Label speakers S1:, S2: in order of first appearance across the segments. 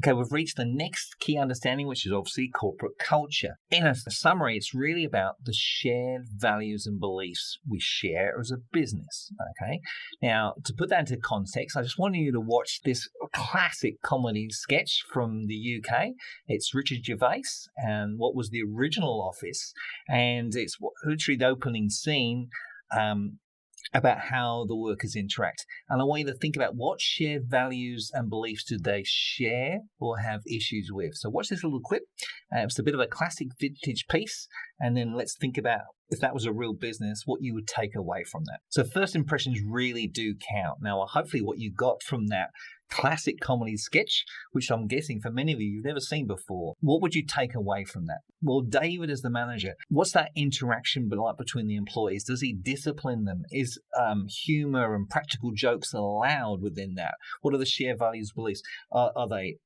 S1: Okay, we've reached the next key understanding, which is obviously corporate culture. In a summary, it's really about the shared values and beliefs we share as a business. Okay, now to put that into context, I just wanted you to watch this classic comedy sketch from the UK. It's Richard Gervais and what was the original Office, and it's literally the opening scene. About how the workers interact. And I want you to think about what shared values and beliefs do they share or have issues with. So watch this little clip. It's a bit of a classic vintage piece. And then let's think about, if that was a real business, what you would take away from that. So first impressions really do count. Now, hopefully what you got from that classic comedy sketch, which I'm guessing for many of you, you've never seen before. What would you take away from that? Well, David is the manager. What's that interaction like between the employees? Does he discipline them? Is humor and practical jokes allowed within that? What are the shared values, beliefs? Are they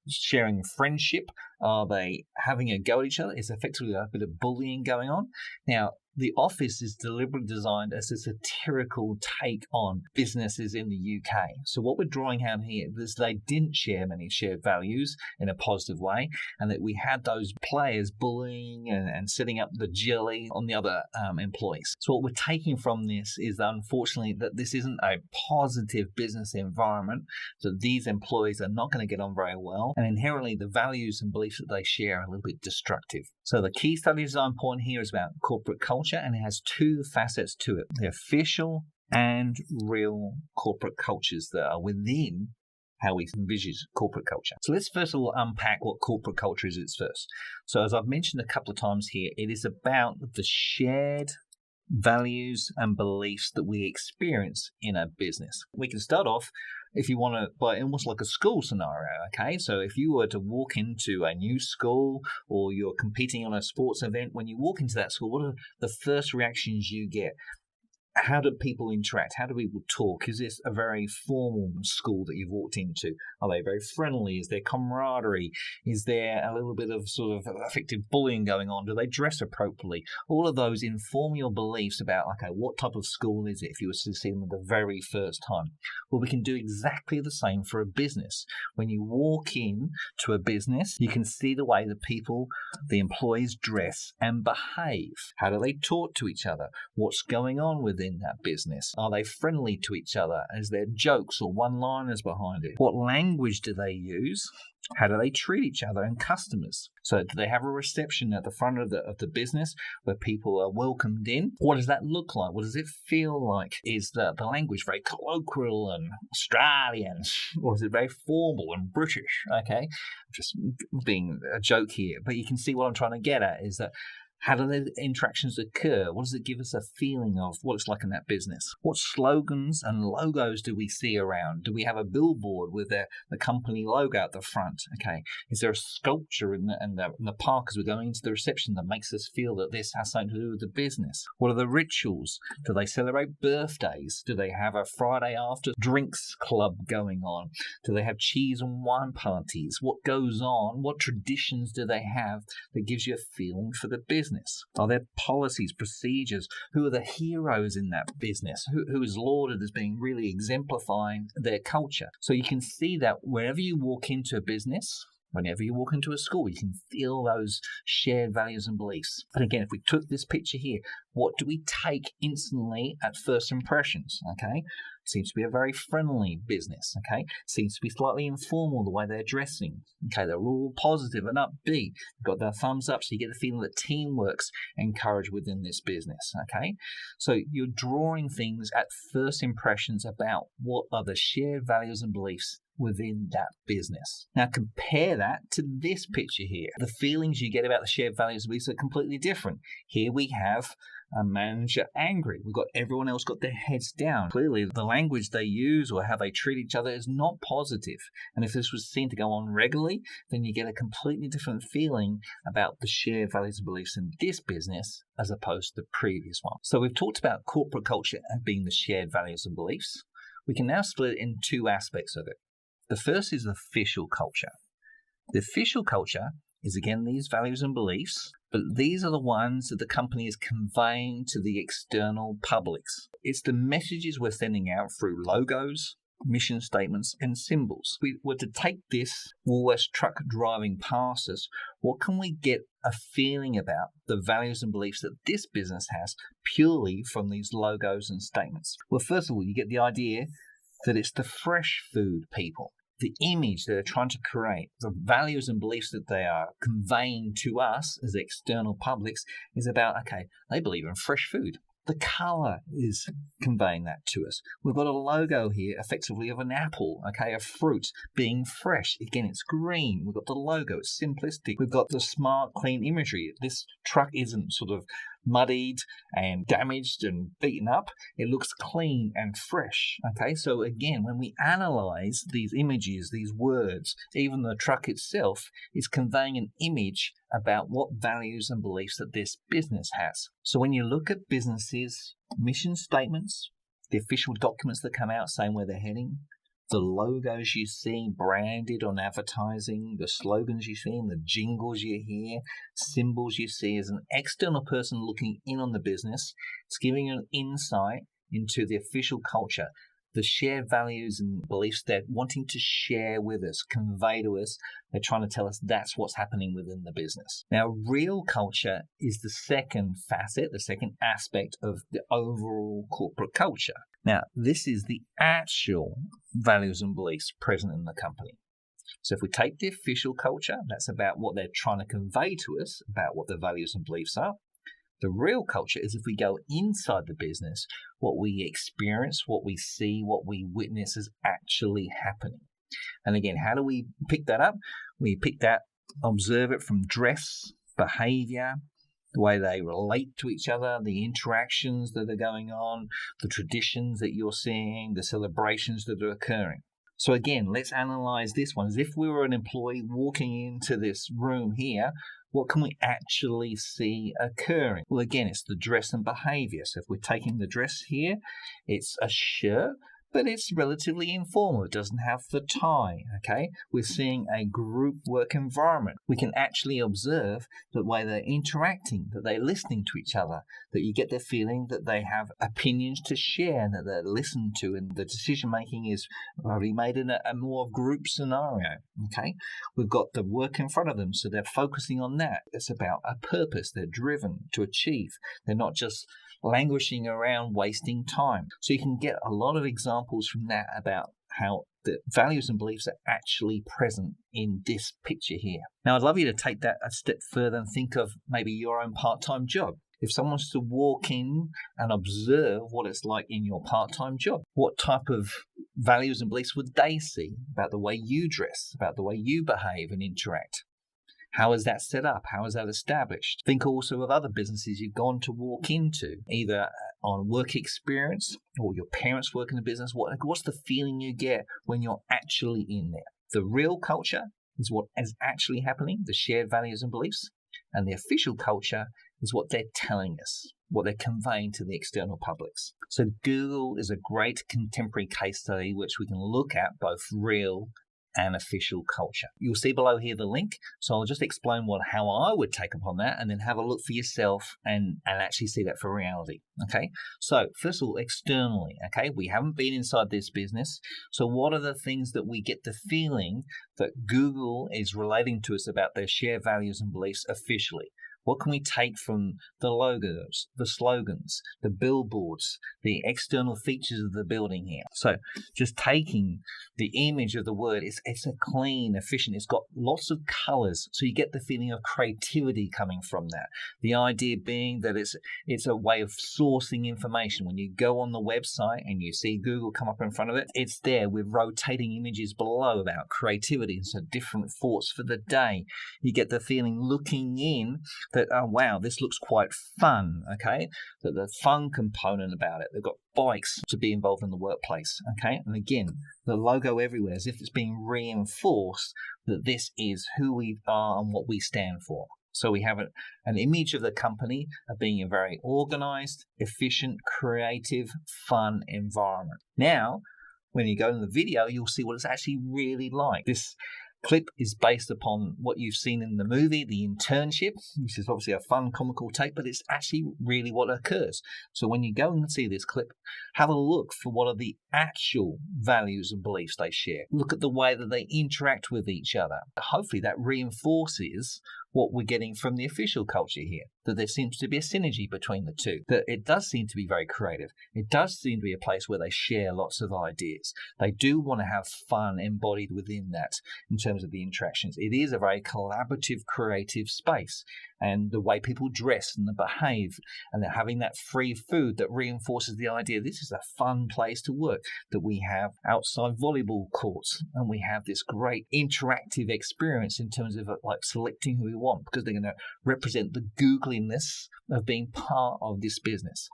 S1: sharing friendship? Are they having a go at each other? Is effectively a bit of bullying going on? Now, The Office is deliberately designed as a satirical take on businesses in the UK. So what we're drawing out here is they didn't share many shared values in a positive way, and that we had those players bullying and setting up the jelly on the other employees. So what we're taking from this is, unfortunately, that this isn't a positive business environment, so these employees are not going to get on very well, and inherently the values and beliefs that they share are a little bit destructive. So the key study design point here is about corporate culture, and it has two facets to it: the official and real corporate cultures that are within how we envisage corporate culture. So let's first of all unpack what corporate culture is first. So as I've mentioned a couple of times here, it is about the shared values and beliefs that we experience in a business. We can start off, if you want to, by almost like a school scenario, okay? So if you were to walk into a new school, or you're competing on a sports event, when you walk into that school, what are the first reactions you get? How do people interact? How do people talk? Is this a very formal school that you've walked into? Are they very friendly? Is there camaraderie? Is there a little bit of sort of effective bullying going on? Do they dress appropriately? All of those inform your beliefs about, okay, what type of school is it if you were to see them the very first time? Well, we can do exactly the same for a business. When you walk in to a business, you can see the way the people, the employees dress and behave. How do they talk to each other? What's going on within that business? Are they friendly to each other? Is there jokes or one-liners behind it? What language do they use? How do they treat each other and customers? So do they have a reception at the front of the business where people are welcomed in? What does that look like? What does it feel like? Is the language very colloquial and Australian, or is it very formal and British? Okay, just being a joke here, but you can see what I'm trying to get at is that how do the interactions occur? What does it give us a feeling of what it's like in that business? What slogans and logos do we see around? Do we have a billboard with the company logo at the front? Okay. Is there a sculpture in the park as we're going into the reception that makes us feel that this has something to do with the business? What are the rituals? Do they celebrate birthdays? Do they have a Friday after drinks club going on? Do they have cheese and wine parties? What goes on? What traditions do they have that gives you a feeling for the business? Are there policies, procedures? Who are the heroes in that business? Who is lauded as being really exemplifying their culture? So you can see that wherever you walk into a business, whenever you walk into a school, you can feel those shared values and beliefs. And again, if we took this picture here, what do we take instantly at first impressions? Okay, seems to be a very friendly business. Okay, seems to be slightly informal the way they're dressing. Okay, they're all positive and upbeat. They've got their thumbs up, so you get the feeling that teamwork's encouraged within this business. Okay, so you're drawing things at first impressions about what are the shared values and beliefs within that business. Now compare that to this picture here. The feelings you get about the shared values and beliefs are completely different. Here we have a manager angry. We've got everyone else got their heads down. Clearly the language they use or how they treat each other is not positive. And if this was seen to go on regularly, then you get a completely different feeling about the shared values and beliefs in this business as opposed to the previous one. So we've talked about corporate culture as being the shared values and beliefs. We can now split it in two aspects of it. The first is official culture. The official culture is, again, these values and beliefs, but these are the ones that the company is conveying to the external publics. It's the messages we're sending out through logos, mission statements, and symbols. If we were to take this Woolworths truck driving past us, what can we get a feeling about the values and beliefs that this business has purely from these logos and statements? Well, first of all, you get the idea that it's the fresh food people. The image they're trying to create, the values and beliefs that they are conveying to us as external publics is about, okay, they believe in fresh food. The colour is conveying that to us. We've got a logo here, effectively, of an apple, okay, a fruit being fresh. Again, it's green. We've got the logo. It's simplistic. We've got the smart, clean imagery. This truck isn't sort of muddied and damaged and beaten up. It looks clean and fresh, okay? So again, when we analyse these images, these words, even the truck itself is conveying an image about what values and beliefs that this business has. So when you look at businesses, mission statements, the official documents that come out saying where they're heading, the logos you see branded on advertising, the slogans you see, and the jingles you hear, symbols you see, as an external person looking in on the business, it's giving you an insight into the official culture, the shared values and beliefs they're wanting to share with us, convey to us. They're trying to tell us that's what's happening within the business. Now, real culture is the second facet, the second aspect of the overall corporate culture. Now, this is the actual values and beliefs present in the company. So if we take the official culture, that's about what they're trying to convey to us, about what the values and beliefs are. The real culture is if we go inside the business, what we experience, what we see, what we witness is actually happening. And again, how do we pick that up? We pick that, observe it from dress, behavior, the way they relate to each other, the interactions that are going on, the traditions that you're seeing, the celebrations that are occurring. So again, let's analyze this one as if we were an employee walking into this room here. What can we actually see occurring? Well, again, it's the dress and behavior. So if we're taking the dress here, it's a shirt, but it's relatively informal. It doesn't have the tie, okay? We're seeing a group work environment. We can actually observe the way they're interacting, that they're listening to each other, that you get the feeling that they have opinions to share, that they're listened to, and the decision-making is probably made in a more group scenario, okay? We've got the work in front of them, so they're focusing on that. It's about a purpose. They're driven to achieve. They're not just languishing around wasting time. So you can get a lot of examples from that about how the values and beliefs are actually present in this picture here. Now, I'd love you to take that a step further and think of maybe your own part-time job. If someone was to walk in and observe what it's like in your part-time job, what type of values and beliefs would they see about the way you dress, about the way you behave and interact? How is that set up? How is that established? Think also of other businesses you've gone to walk into, either on work experience or your parents work in the business. What's the feeling you get when you're actually in there? The real culture is what is actually happening, the shared values and beliefs, and the official culture is what they're telling us, what they're conveying to the external publics. So Google is a great contemporary case study which we can look at both real and official culture. You'll see below here the link, so I'll just explain how I would take upon that and then have a look for yourself and actually see that for reality, okay? So first of all, externally, okay, we haven't been inside this business, so what are the things that we get the feeling that Google is relating to us about their shared values and beliefs officially? What can we take from the logos, the slogans, the billboards, the external features of the building here? So just taking the image of the word, it's a clean, efficient, it's got lots of colors. So you get the feeling of creativity coming from that. The idea being that it's a way of sourcing information. When you go on the website and you see Google come up in front of it, it's there with rotating images below about creativity. So different thoughts for the day. You get the feeling looking in that, oh wow, this looks quite fun, okay? That the fun component about it. They've got bikes to be involved in the workplace, okay? And again, the logo everywhere as if it's being reinforced that this is who we are and what we stand for. So we have an image of the company of being a very organized, efficient, creative, fun environment. Now, when you go in the video, you'll see what it's actually really like. This clip is based upon what you've seen in the movie, The Internship, which is obviously a fun, comical take, but it's actually really what occurs. So when you go and see this clip, have a look for what are the actual values and beliefs they share. Look at the way that they interact with each other. Hopefully that reinforces what we're getting from the official culture here, that there seems to be a synergy between the two, that it does seem to be very creative. It does seem to be a place where they share lots of ideas. They do want to have fun embodied within that in terms of the interactions. It is a very collaborative, creative space, and the way people dress and behave, and they're having that free food that reinforces the idea this is a fun place to work, that we have outside volleyball courts, and we have this great interactive experience in terms of like selecting who we want, because they're going to represent the googliness of being part of this business.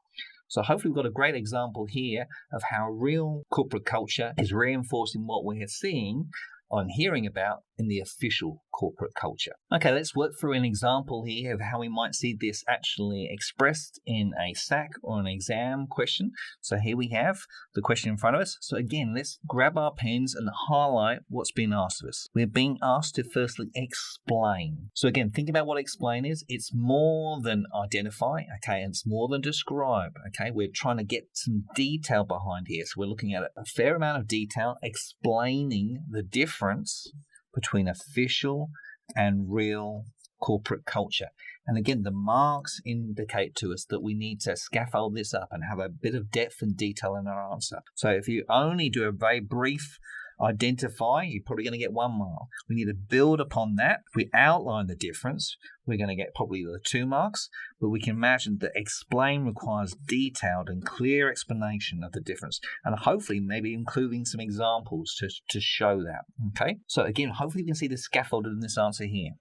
S1: So hopefully we've got a great example here of how real corporate culture is reinforcing what we're seeing on hearing about in the official corporate culture. Okay, let's work through an example here of how we might see this actually expressed in a SAC or an exam question. So here we have the question in front of us. So again, let's grab our pens and highlight what's been asked of us. We're being asked to firstly explain. So again, think about what explain is. It's more than identify, okay, and it's more than describe, okay. We're trying to get some detail behind here. So we're looking at a fair amount of detail explaining the difference between official and real corporate culture. And again, the marks indicate to us that we need to scaffold this up and have a bit of depth and detail in our answer. So if you only do a very brief identify, you're probably going to get 1 mark. We need to build upon that. If we outline the difference, we're going to get probably the 2 marks, but we can imagine that explain requires detailed and clear explanation of the difference, and hopefully maybe including some examples to show that. Okay, so again, hopefully you can see the scaffolded in this answer here.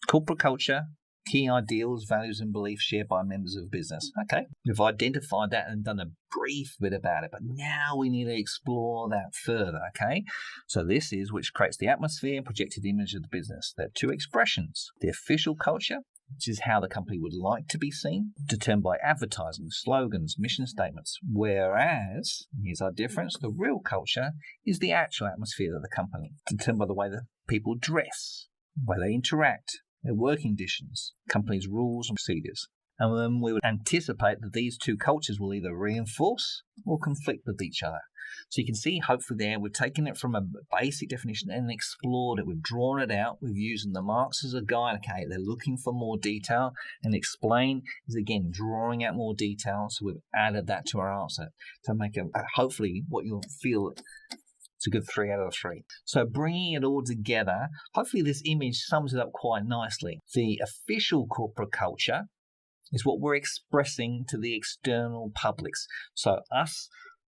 S1: Corporate culture, key ideals, values and beliefs shared by members of business. Okay, we've identified that and done a brief bit about it, but now we need to explore that further. Okay, so this is which creates the atmosphere, projected image of the business. There are 2 expressions. The official culture, which is how the company would like to be seen, determined by advertising, slogans, mission statements. Whereas, here's our difference, the real culture is the actual atmosphere of the company, determined by the way that people dress, the way they interact, their working conditions, company's rules and procedures. And then we would anticipate that these 2 cultures will either reinforce or conflict with each other. So you can see, hopefully there, we've taken it from a basic definition and explored it. We've drawn it out. We've used the marks as a guide. Okay, they're looking for more detail. And explain is, again, drawing out more detail. So we've added that to our answer to make hopefully what you'll feel it's a good 3 out of 3. So bringing it all together, hopefully this image sums it up quite nicely. The official corporate culture is what we're expressing to the external publics. So us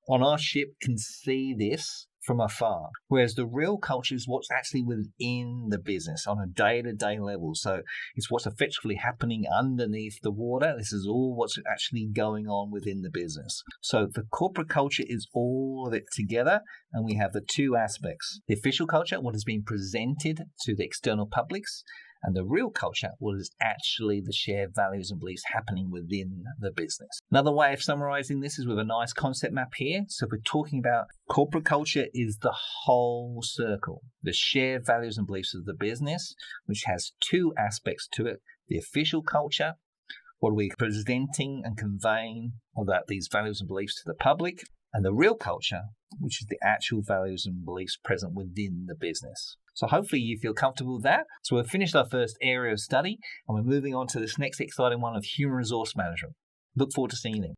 S1: on our ship can see this from afar, whereas the real culture is what's actually within the business on a day-to-day level. So it's what's effectively happening underneath the water. This is all what's actually going on within the business. So the corporate culture is all of it together, and we have the 2 aspects. The official culture, what is being presented to the external publics, and the real culture, what is actually the shared values and beliefs happening within the business. Another way of summarizing this is with a nice concept map here. So if we're talking about corporate culture is the whole circle, the shared values and beliefs of the business, which has 2 aspects to it. The official culture, what are we presenting and conveying about these values and beliefs to the public, and the real culture, which is the actual values and beliefs present within the business. So hopefully you feel comfortable with that. So we've finished our first area of study, and we're moving on to this next exciting one of human resource management. Look forward to seeing you then.